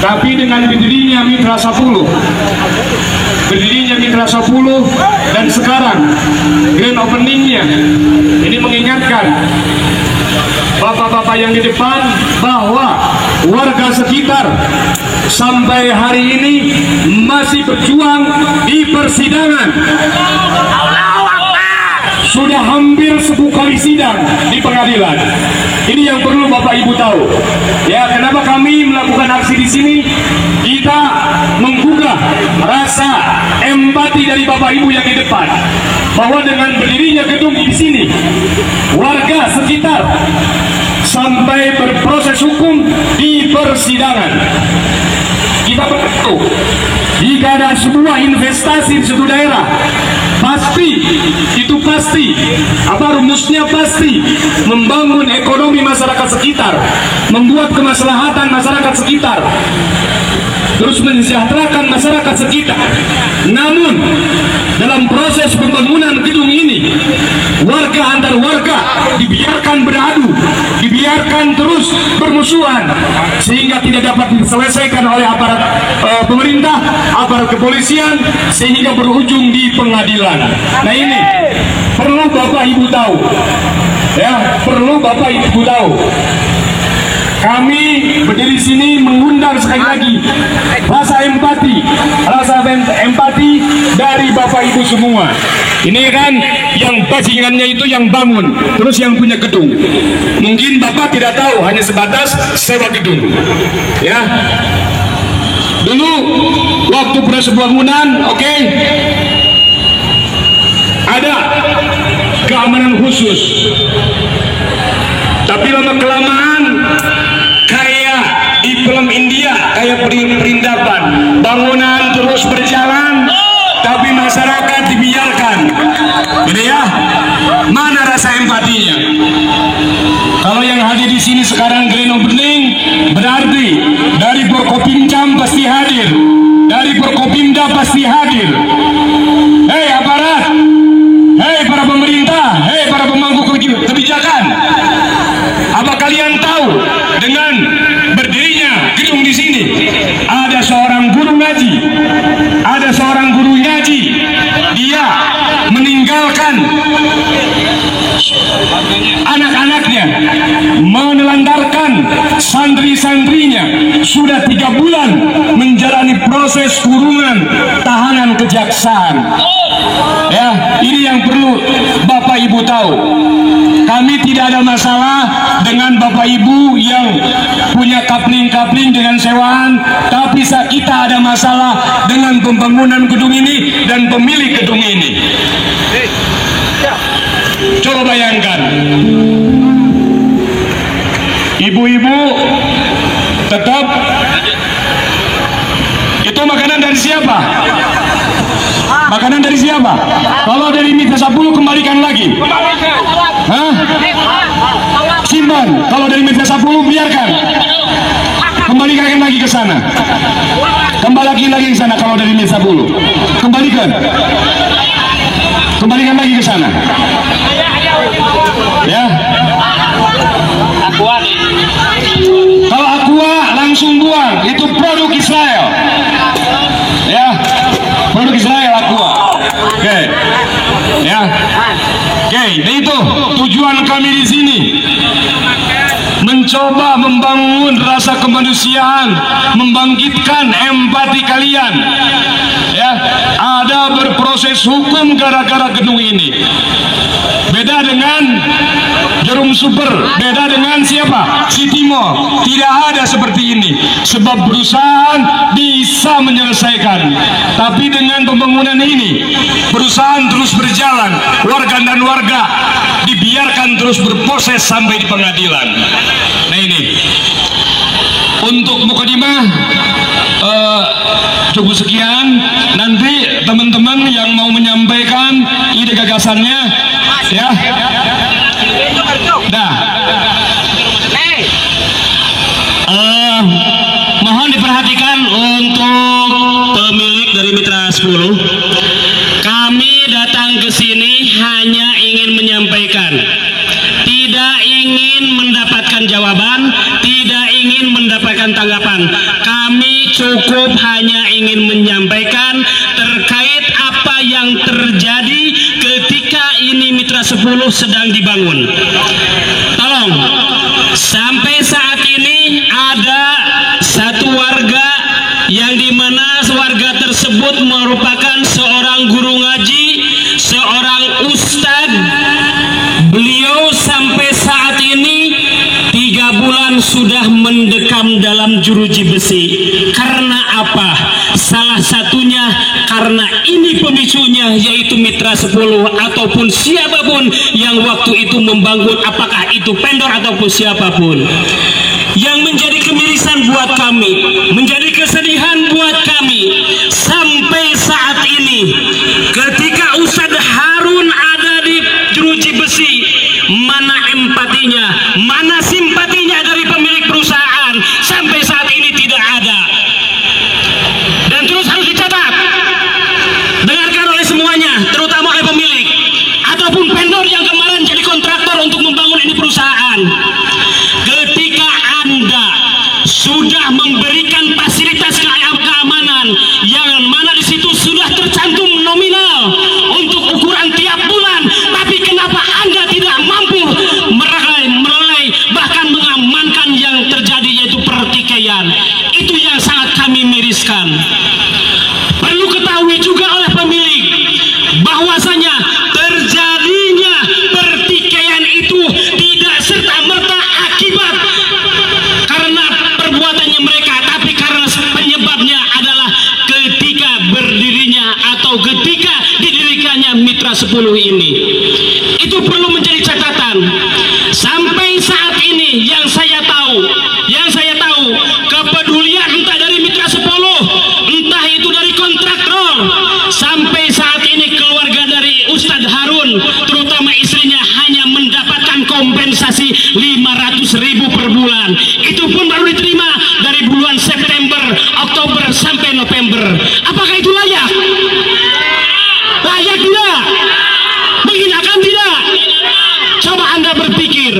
Tapi dengan berdirinya Mitra 10, dan sekarang grand openingnya ini mengingatkan bapak-bapak yang di depan bahwa warga sekitar sampai hari ini masih berjuang di persidangan. Sudah hampir 10 kali sidang di pengadilan. Ini yang perlu Bapak Ibu tahu. Ya, kenapa kami melakukan aksi di sini? Kita menggugah rasa empati dari Bapak Ibu yang di depan, bahwa dengan berdirinya gedung di sini, warga sekitar sampai berproses hukum di persidangan. Kita bertahu, jika ada sebuah investasi di suatu daerah, pasti apa rumusnya, pasti membangun ekonomi masyarakat sekitar, membuat kemaslahatan masyarakat sekitar, terus mensejahterakan masyarakat sekitar. Namun dalam proses pembangunan gedung ini, warga antar warga dibiarkan beradu, dibiarkan terus bermusuhan, sehingga tidak dapat diselesaikan oleh aparat pemerintah, aparat kepolisian, sehingga berujung di pengadilan. Nah, ini perlu Bapak Ibu tahu, ya, perlu Bapak Ibu tahu. Kami berdiri sini mengundang sekali lagi rasa empati dari Bapak Ibu semua. Ini kan yang bajingannya itu yang bangun, terus yang punya gedung. Mungkin Bapak tidak tahu, hanya sebatas sewa gedung. Ya, dulu waktu proses bangunan, oke, ada keamanan khusus. Tapi lama kelamaan kayak di film India, kayak perindapan, bangunan terus berjalan, tapi masyarakat dibiarkan. Gitu ya? Mana rasa empatinya? Kalau yang hadir di sini sekarang grand opening, berarti dari Forkopimcam pasti hadir, dari Forkopimda pasti hadir. Hei aparat, hei para pemerintah, hei para pemangku kebijakan, apa kalian tahu dengan berdirinya gedung di sini ada seorang guru ngaji, ada seorang guru ngaji, dia meninggalkan anak-anaknya, menelantarkan santri-santrinya, sudah 3 bulan menjalani proses kurungan tahanan kejaksaan. Ya, ini yang perlu Bapak Ibu tahu. Kami tidak ada masalah dengan Bapak Ibu yang punya kapling-kapling dengan sewaan, tapi kita ada masalah dengan pembangunan gedung ini dan pemilik gedung ini. Coba bayangkan, ibu-ibu tetap itu makanan dari siapa? Makanan dari siapa? Kalau dari Mitra 10 kembalikan lagi. Hah? Simpan. Kalau dari Mitra 10 biarkan. Kembalikan lagi ke sana. Kembalikan lagi ke sana kalau dari Mitra 10. Kembalikan. Kembalikan lagi ke sana. Ya. Kalau Aqua langsung buang, itu produk Israel. Ya. Produk Israel Aqua. Oke. Ya. Oke, itu tujuan kami di sini. Mencoba membangun rasa kemanusiaan, membangkitkan empati kalian. Ya, ada berproses hukum gara-gara gedung ini. Beda dengan Jarum Super, beda dengan siapa? Sitimo. Tidak ada seperti ini. Sebab perusahaan bisa menyelesaikan. Tapi dengan pembangunan ini, perusahaan terus berjalan, warga dan warga dibiarkan terus berproses sampai di pengadilan. Nah, ini untuk mukadimah cukup sekian. Nanti teman-teman yang mau menyampaikan ide gagasannya, ya. Dah. Mohon diperhatikan untuk pemilik dari Mitra 10. Kami datang ke sini hanya ingin menyampaikan, tidak ingin mendapatkan jawaban, tidak ingin mendapatkan tanggapan. Kami cukup hanya ingin menyampaikan terkait apa yang terjadi ketika ini Mitra 10 sedang dibangun. Tolong, sampai saat ini ada satu warga yang dimana warga tersebut merupakan seorang guru ngaji, seorang ustadz. Beliau sampai saat ini 3 bulan sudah mendekam dalam jeruji besi. Karena apa? Salah satunya karena ini pemicunya, yaitu Mitra 10 ataupun siapapun yang waktu itu membangun, apakah itu pendor ataupun siapapun. Yang menjadi kemirisan buat kami, menjadi kesedihan buat kami sampai saat ini, ketika Ustadz Harun ada di jeruji besi, mana empatinya, mana simpatinya dari pemilik perusahaan, sampai saat ini tidak ada. Dan terus harus dicatat, dengarkan oleh semuanya, terutama oleh pemilik ataupun vendor yang kemarin jadi kontraktor untuk membangun ini perusahaan. Ketika Anda sudah memberikan fasilitas keamanan yang mana di situ sudah tercantum nominal untuk ukuran tiap bulan, tapi kenapa Anda tidak mampu merelai bahkan mengamankan yang terjadi, yaitu pertikaian? Itu yang sangat kami miriskan. Perlu ketahui juga oleh pemilik bahwasanya terjadinya pertikaian itu tidak serta-merta akibat karena perbuatannya mereka, tapi karena penyebabnya adalah ketika berdirinya atau ketika didirikannya Mitra 10 ini. Itu perlu menjadi catatan. Sampai saat ini yang saya tahu kepedulian entah dari Mitra 10, entah itu dari kontraktor, sampai saat ini keluarga dari Ustadz Harun, terutama istrinya, hanya mendapatkan kompensasi 500.000 per bulan. Itu pun baru diterima dari bulan September, Oktober sampai November. Apakah itu layak? Layak tidak? Menghinakan tidak? Coba Anda berpikir,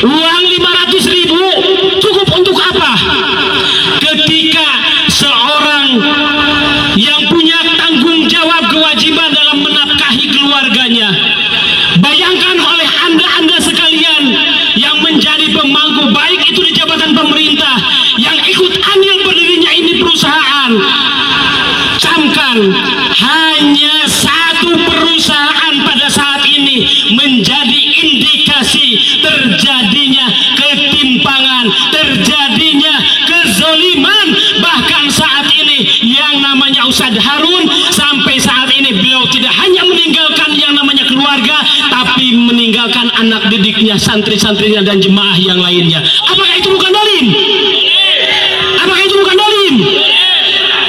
uang 500.000 cukup untuk apa? Ketika seorang yang punya tanggung jawab kewajiban dalam menafkahi keluarganya, bayangkan oleh Anda sekalian yang menjadi pemangku, baik itu di jabatan pemerintah, yang ikut andil berdirinya ini perusahaan. Camkan, hanya satu perusahaan pada saat ini menjadi indikasi terjadinya ketimpangan, terjadinya kezoliman. Bahkan saat ini yang namanya Ustadz Harun, sampai saat ini beliau tidak hanya meninggalkan yang namanya keluarga, tapi meninggalkan anak didiknya, santri-santrinya dan jemaah yang lainnya. Apakah itu bukan dolim? Apakah itu bukan dolim?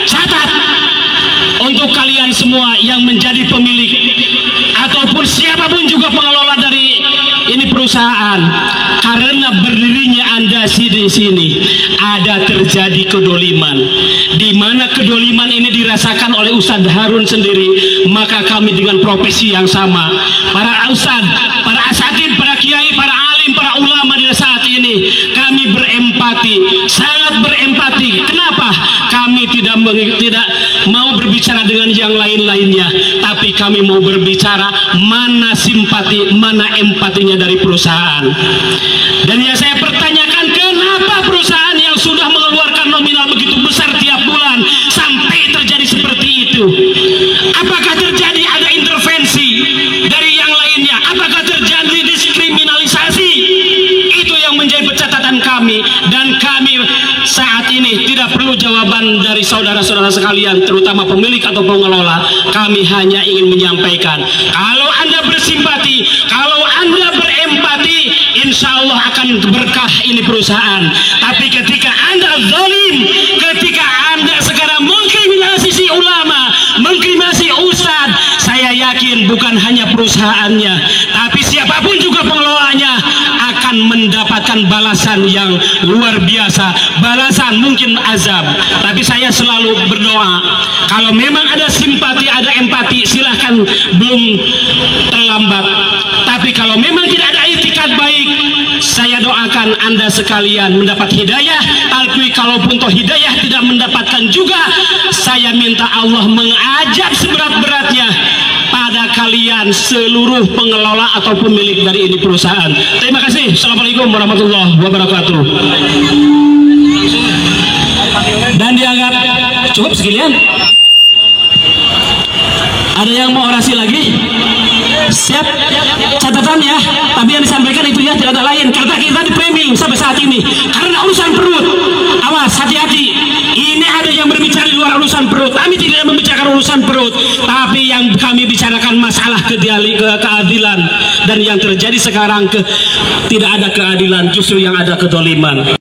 Catat untuk kalian semua yang menjadi pemilik ataupun siapapun juga pengelola dari ini perusahaan, karena berdirinya Anda di sini ada terjadi kedoliman, di mana kedoliman ini dirasakan oleh Ustadz Harun sendiri. Maka kami dengan profesi yang sama, para ustadz, para asatid, para kiai, para alim, para ulama di saat ini, kami berempati, sangat berempati. Kenapa? Kami tidak mau berbicara dengan yang lain-lainnya, tapi kami mau berbicara mana simpati, mana empatinya dari perusahaan. Dan yang saya pertanyakan, kenapa perusahaan yang sudah mengeluarkan nominal begitu besar tiap bulan sampai terjadi seperti itu? Apakah terjadi ada intervensi dari yang lainnya? Apakah terjadi diskriminalisasi? Itu yang menjadi catatan kami, dan kami saat ini tidak perlu jawaban dari saudara-saudara sekalian, terutama pemilik atau pengelola. Kami hanya ingin menyampaikan, kalau Anda bersimpati, kalau Anda berempati, insya Allah akan berkah ini perusahaan. Tapi ketika Anda zalim, ketika Anda sekarang mengkriminalisasi ulama, mengkriminalisasi ustadz, saya yakin bukan hanya perusahaannya, tapi siapapun juga pengelolanya akan mendapatkan balasan yang luar biasa, balasan mungkin azab. Tapi saya selalu berdoa, kalau memang ada simpati, ada empati, silahkan, belum terlambat. Tapi kalau memang tidak ada itikat baik, saya doakan Anda sekalian mendapat hidayah. Tapi kalaupun toh hidayah tidak mendapatkan saya minta Allah mengajak seberat-beratnya pada kalian seluruh pengelola atau pemilik dari ini perusahaan. Terima kasih. Assalamualaikum warahmatullahi wabarakatuh. Dan dianggap cukup sekalian. Ada yang mau orasi lagi? Siap? Catatan ya. Tapi yang disampaikan itu ya tidak ada lain. Karena kita di framing sampai saat ini karena urusan perut. Awas, hati-hati. Ini ada yang berbicara di luar urusan perut. Kami tidak membicarakan urusan perut, tapi yang kami bicarakan masalah keadilan. Dan yang terjadi sekarang tidak ada keadilan, justru yang ada kedoliman.